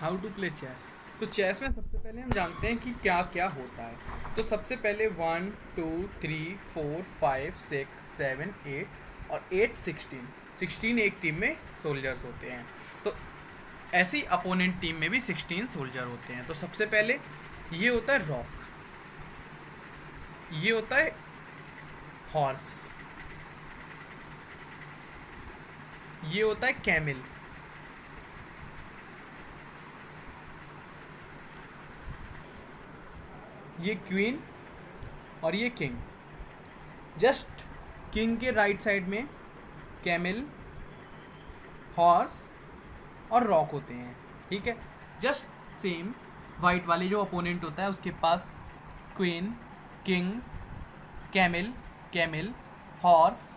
How to play chess. तो chess में सबसे पहले हम जानते हैं कि क्या क्या होता है। तो सबसे पहले 1 2 3 4 5 6 7 8 और 8 16 एक टीम में सोल्जर्स होते हैं। तो ऐसे ही अपोनेंट टीम में भी 16 सोल्जर होते हैं। तो सबसे पहले ये होता है रॉक, ये होता है हॉर्स, ये होता है कैमिल, ये क्वीन और ये किंग। जस्ट किंग के राइट साइड में कैमिल, हॉर्स और रॉक होते हैं। ठीक है, जस्ट सेम वाइट वाले जो अपोनेंट होता है उसके पास queen, king, camel, camel, horse,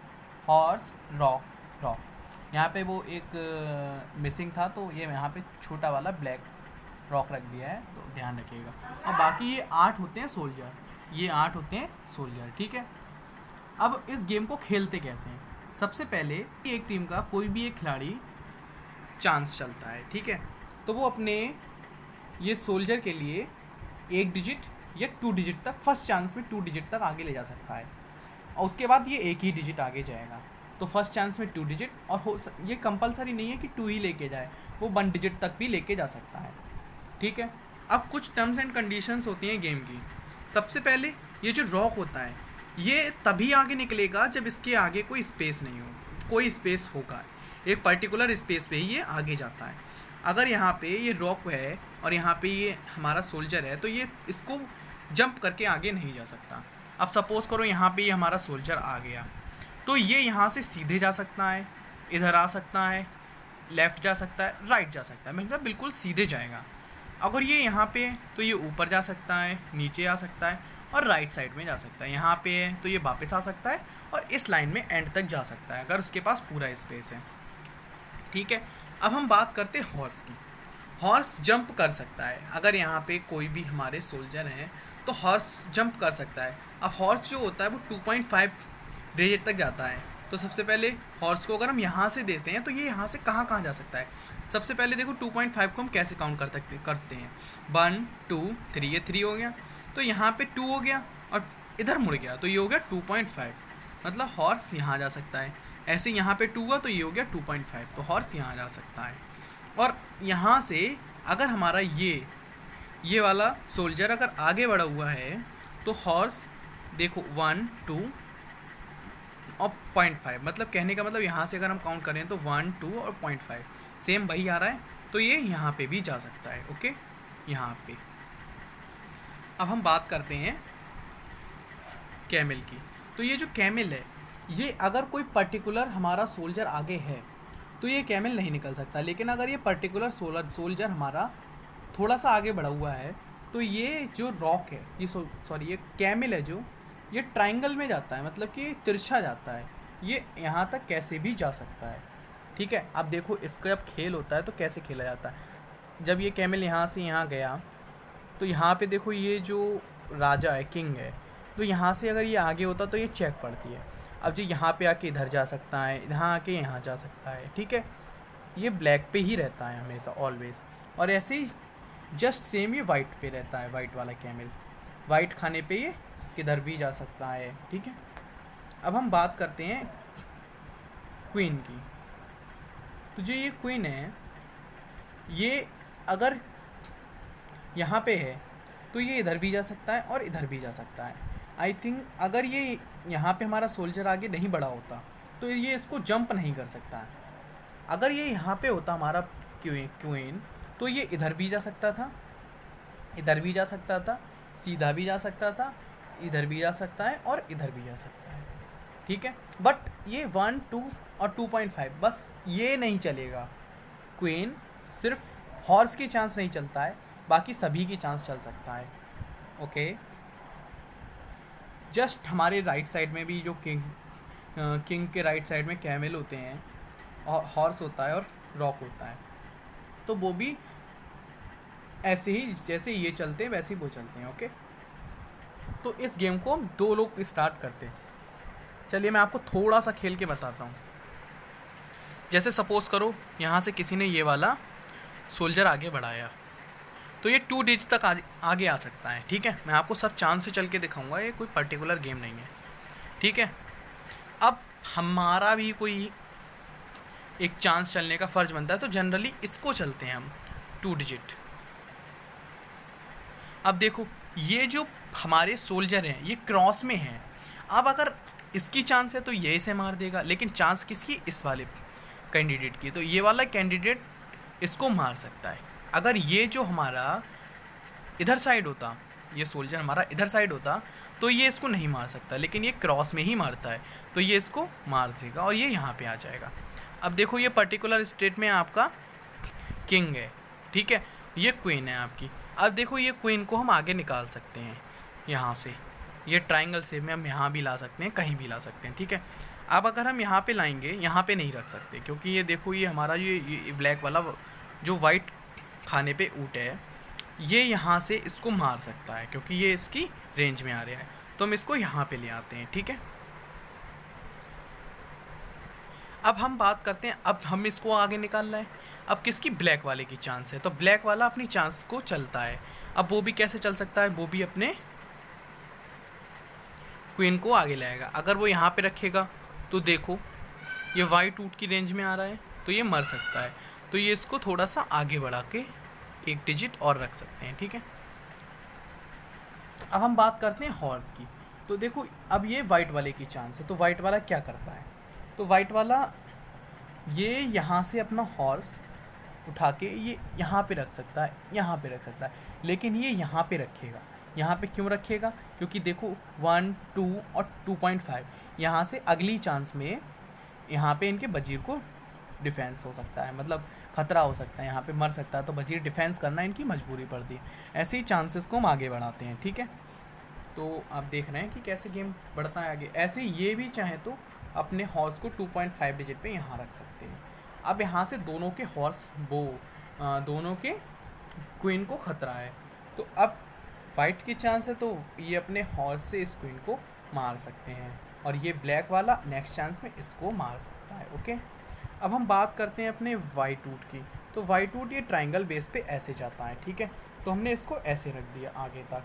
horse, rook, rook. यहाँ पे वो एक मिसिंग था तो ये यहाँ पे छोटा वाला ब्लैक रॉक रख दिया है, तो ध्यान रखिएगा। और बाकी ये 8 होते हैं सोल्जर, ये 8 होते हैं सोल्जर। ठीक है, अब इस गेम को खेलते कैसे हैं। सबसे पहले एक टीम का कोई भी एक खिलाड़ी चांस चलता है। ठीक है, तो वो अपने ये सोल्जर के लिए 1 डिजिट या 2 डिजिट तक, फर्स्ट चांस में 2 डिजिट तक आगे ले जा सकता है और उसके बाद ये एक ही डिजिट आगे जाएगा। तो फर्स्ट चांस में 2 डिजिट, और ये कंपलसरी नहीं है कि 2 ही लेके जाए, वो 1 डिजिट तक भी लेके जा सकता है। ठीक है, अब कुछ टर्म्स एंड कंडीशंस होती हैं गेम की। सबसे पहले ये जो रॉक होता है ये तभी आगे निकलेगा जब इसके आगे कोई स्पेस नहीं हो, कोई स्पेस होगा, एक पर्टिकुलर स्पेस पे ही ये आगे जाता है। अगर यहाँ पे ये रॉक है और यहाँ पे ये हमारा सोल्जर है तो ये इसको जंप करके आगे नहीं जा सकता। अब सपोज़ करो यहाँ पे ये हमारा सोल्जर आ गया तो ये यहाँ से सीधे जा सकता है, इधर आ सकता है, लेफ़्ट जा सकता है, राइट जा सकता है, मतलब बिल्कुल सीधे जाएगा। अगर ये यहाँ पे है तो ये ऊपर जा सकता है, नीचे आ सकता है और राइट साइड में जा सकता है। यहाँ पे है तो ये वापस आ सकता है और इस लाइन में एंड तक जा सकता है अगर उसके पास पूरा स्पेस है। ठीक है, अब हम बात करते हैं हॉर्स की। हॉर्स जंप कर सकता है, अगर यहाँ पे कोई भी हमारे सोल्जर हैं तो हॉर्स जंप कर सकता है। अब हॉर्स जो होता है वो 2.5 डिजिट तक जाता है। तो सबसे पहले हॉर्स को अगर हम यहाँ से देते हैं तो ये यहाँ से कहाँ कहाँ जा सकता है। सबसे पहले देखो 2.5 को हम कैसे काउंट करते हैं 1 2 3, ये 3 हो गया, तो यहाँ पे 2 हो गया और इधर मुड़ गया तो ये हो गया 2.5, मतलब हॉर्स यहाँ जा सकता है। ऐसे यहाँ पे 2 हुआ तो ये हो गया 2.5, तो हॉर्स यहाँ जा सकता है। और यहाँ से अगर हमारा ये वाला सोल्जर अगर आगे बढ़ा हुआ है तो हॉर्स देखो 1 2 और 0.5, मतलब कहने का मतलब यहाँ से अगर हम काउंट करें तो 1 2 और 0.5 सेम वही आ रहा है, तो ये यहाँ पे भी जा सकता है। ओके, यहाँ पे अब हम बात करते हैं कैमिल की। तो ये जो कैमिल है ये अगर कोई पर्टिकुलर हमारा सोल्जर आगे है तो ये कैमिल नहीं निकल सकता, लेकिन अगर ये पर्टिकुलर सोल्जर हमारा थोड़ा सा आगे बढ़ा हुआ है तो ये जो रॉक है, ये कैमिल है जो ये ट्रायंगल में जाता है, मतलब कि तिरछा जाता है, ये यहाँ तक कैसे भी जा सकता है। ठीक है, अब देखो इसका जब खेल होता है तो कैसे खेला जाता है। जब ये कैमिल यहाँ से यहाँ गया तो यहाँ पे देखो ये जो राजा है, किंग है, तो यहाँ से अगर ये आगे होता तो ये चेक पड़ती है। अब जो यहाँ पे आके इधर जा सकता है, यहाँ आके यहाँ जा सकता है। ठीक है, ये ब्लैक पे ही रहता है हमेशा, ऑलवेज। और ऐसे ही जस्ट सेम ये वाइट पे रहता है, वाइट वाला कैमिल वाइट खाने पे ये किधर भी जा सकता है। ठीक है, अब हम बात करते हैं क्वीन की। तो जो ये क्वीन है ये अगर यहाँ पे है तो ये इधर भी जा सकता है और इधर भी जा सकता है। आई थिंक अगर ये यहाँ पे हमारा सोल्जर आगे नहीं बढ़ा होता तो ये इसको जंप नहीं कर सकता है। अगर ये यहाँ पे होता हमारा क्वीन तो ये इधर भी जा सकता था, इधर भी जा सकता था, सीधा भी जा सकता था, इधर भी जा सकता है और इधर भी जा सकता है। ठीक है, बट ये 1 2 और 2.5 बस ये नहीं चलेगा। क्वीन सिर्फ हॉर्स की चांस नहीं चलता है, बाकी सभी की चांस चल सकता है। ओके, जस्ट हमारे राइट साइड में भी जो किंग के राइट साइड में कैमिल होते हैं और हॉर्स होता है और रॉक होता है, तो वो भी ऐसे ही जैसे ये चलते हैं वैसे ही वो चलते हैं। ओके, तो इस गेम को हम 2 लोग स्टार्ट करते हैं। चलिए मैं आपको थोड़ा सा खेल के बताता हूँ। जैसे सपोज़ करो यहाँ से किसी ने ये वाला सोल्जर आगे बढ़ाया तो ये 2 डिजिट तक आगे आ सकता है। ठीक है, मैं आपको सब चांस से चल के दिखाऊंगा, ये कोई पर्टिकुलर गेम नहीं है। ठीक है, अब हमारा भी कोई एक चांस चलने का फ़र्ज बनता है, तो जनरली इसको चलते हैं हम 2 डिजिट। अब देखो ये जो हमारे सोल्जर हैं ये क्रॉस में हैं। अब अगर इसकी चांस है तो ये इसे मार देगा, लेकिन चांस किसकी, इस वाले कैंडिडेट की, तो ये वाला कैंडिडेट इसको मार सकता है। अगर ये जो हमारा इधर साइड होता, ये सोल्जर हमारा इधर साइड होता, तो ये इसको नहीं मार सकता, लेकिन ये क्रॉस में ही मारता है तो ये इसको मार देगा और ये यहाँ पे आ जाएगा। अब देखो ये पर्टिकुलर स्टेट में आपका किंग है। ठीक है, ये क्वीन है आपकी। अब देखो ये क्वीन को हम आगे निकाल सकते हैं यहाँ से, ये ट्रायंगल शेप में हम यहाँ भी ला सकते हैं, कहीं भी ला सकते हैं। ठीक है, अब अगर हम यहाँ पे लाएंगे, यहाँ पे नहीं रख सकते, क्योंकि ये देखो ये हमारा ये ब्लैक वाला जो वाइट खाने पे ऊँट है, ये यहाँ से इसको मार सकता है क्योंकि ये इसकी रेंज में आ रहा है, तो हम इसको यहाँ पे ले आते हैं। ठीक है, अब हम बात करते हैं, अब हम इसको आगे निकालना है। अब किसकी, ब्लैक वाले की चांस है, तो ब्लैक वाला अपनी चांस को चलता है। अब वो भी कैसे चल सकता है, वो भी अपने क्वीन को आगे लाएगा। अगर वो यहाँ पे रखेगा तो देखो ये वाइट ऊँट की रेंज में आ रहा है तो ये मर सकता है, तो ये इसको थोड़ा सा आगे बढ़ा के 1 डिजिट और रख सकते हैं। ठीक है, अब हम बात करते हैं हॉर्स की। तो देखो अब ये वाइट वाले की चांस है, तो वाइट वाला क्या करता है, तो वाइट वाला ये यहाँ से अपना हॉर्स उठा के ये यहाँ पे रख सकता है, यहाँ पे रख सकता है, लेकिन ये यहाँ पे रखेगा। यहाँ पे क्यों रखेगा, क्योंकि देखो 1, 2 और 2.5 यहाँ से अगली चांस में यहाँ पे इनके वजीर को डिफेंस हो सकता है, मतलब खतरा हो सकता है, यहाँ पे मर सकता है, तो वजीर डिफेंस करना इनकी मजबूरी पड़ती है। ऐसे ही चांसेस को हम आगे बढ़ाते हैं। ठीक है, तो आप देख रहे हैं कि कैसे गेम बढ़ता है आगे। ऐसे ये भी चाहे तो अपने हॉर्स को 2.5 डिजिट पे यहाँ रख सकते हैं। अब यहाँ से दोनों के हॉर्स दोनों के क्वीन को खतरा है, तो अब वाइट की चांस है तो ये अपने हॉर्स से इस क्वीन को मार सकते हैं, और ये ब्लैक वाला नेक्स्ट चांस में इसको मार सकता है। ओके, अब हम बात करते हैं अपने वाइट ऊँट की। तो वाइट ऊँट ये ट्रायंगल बेस पे ऐसे जाता है। ठीक है, तो हमने इसको ऐसे रख दिया आगे तक।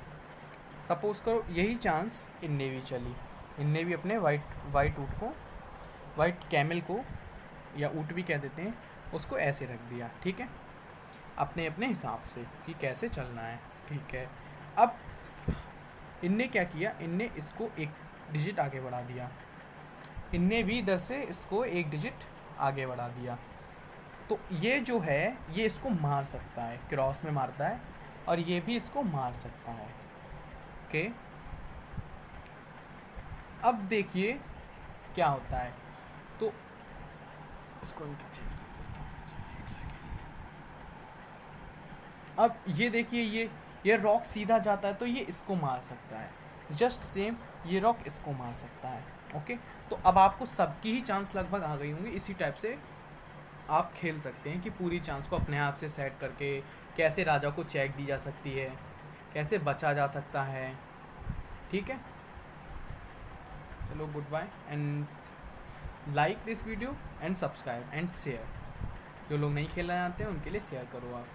सपोज़ करो यही चांस इनने भी चली, इनने भी अपने वाइट ऊँट को, वाइट कैमल को या ऊँट भी कह देते हैं, उसको ऐसे रख दिया। ठीक है, अपने अपने हिसाब से कि कैसे चलना है। ठीक है, अब इनने क्या किया, इनने इसको 1 डिजिट आगे बढ़ा दिया, इनने भी इधर से इसको 1 डिजिट आगे बढ़ा दिया, तो ये जो है ये इसको मार सकता है, क्रॉस में मारता है, और ये भी इसको मार सकता है। ओके, अब देखिए क्या होता है, तो इसको अब ये देखिए ये रॉक सीधा जाता है तो ये इसको मार सकता है, जस्ट सेम ये रॉक इसको मार सकता है। ओके, तो अब आपको सबकी ही चांस लगभग आ गई होंगी। इसी टाइप से आप खेल सकते हैं कि पूरी चांस को अपने आप से सेट करके कैसे राजा को चेक दी जा सकती है, कैसे बचा जा सकता है। ठीक है, चलो goodbye and like this video and subscribe and share. जो लोग नहीं खेलना चाहते हैं उनके लिए शेयर करो आप।